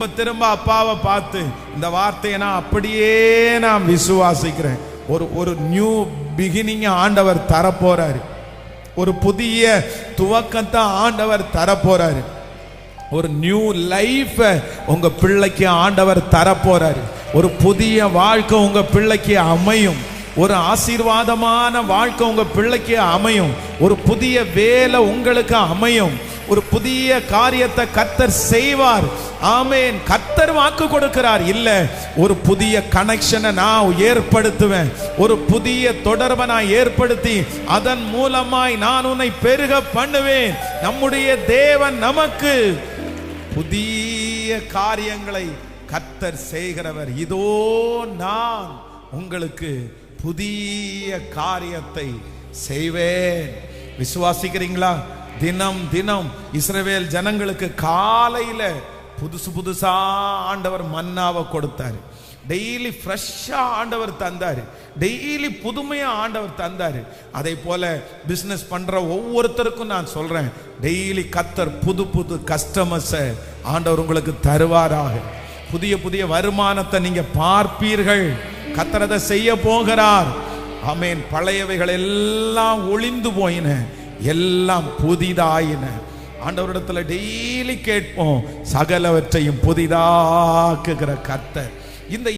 திரும்ப அப்பாவை பார்த்து இந்த வார்த்தையை நான் அப்படியே நான் விசுவாசிக்கிறேன். ஒரு நியூ பிகினிங் ஆண்டவர் தரப்போறாரு. ஒரு புதிய துவக்கத்தை ஆண்டவர் தரப்போறாரு. ஒரு நியூ லைஃப் உங்க பிள்ளைக்கு ஆண்டவர் தரப்போறாரு. ஒரு புதிய வாழ்க்கை உங்க பிள்ளைக்கு அமையும். ஒரு ஆசீர்வாதமான வாழ்க்கை உங்க பிள்ளைக்கு அமையும். ஒரு புதிய வேலை உங்களுக்கு அமையும். ஒரு புதிய காரியத்தை கர்த்தர் செய்வார். ஆமென். கர்த்தர் வாக்கு கொடுக்கிறார். இல்ல, ஒரு புதிய கனெக்ஷனை நான் ஏற்படுத்துவேன். ஒரு புதிய தொடர்பை நான் ஏற்படுத்தி அதன் மூலமாய் நான் உன்னை பெருக பண்ணுவேன். நம்முடைய தேவன் நமக்கு புதிய காரியங்களை கர்த்தர் செய்கிறவர். இதோ நான் உங்களுக்கு புதிய காரியத்தை செய்வேன். விசுவாசிக்கிறீங்களா? தினம் தினம் இஸ்ரவேல் ஜனங்களுக்கு காலையில புதுசா ஆண்டவர் மன்னாவை கொடுத்தாரு. டெய்லி ஃப்ரெஷ்ஷா ஆண்டவர் தந்தாரு. டெய்லி புதுமையா ஆண்டவர் தந்தாரு. அதே போல பிசினஸ் பண்ற ஒவ்வொருத்தருக்கும் நான் சொல்றேன், டெய்லி கர்த்தர் புது புது கஸ்டமர்ஸை ஆண்டவர் உங்களுக்கு தருவாராக. புதிய புதிய வருமானத்தை நீங்க பார்ப்பீர்கள். கர்த்தர் அதை செய்ய போகிறார். ஆமென். பழையவைகள் எல்லாம் ஒளிந்து போயின, எல்லாம் புதிதாயின. ஆண்டவரிடத்துல டெய்லி கேட்போம், சகலவற்றையும் புதிதாக்குகிற கர்த்தர். இந்த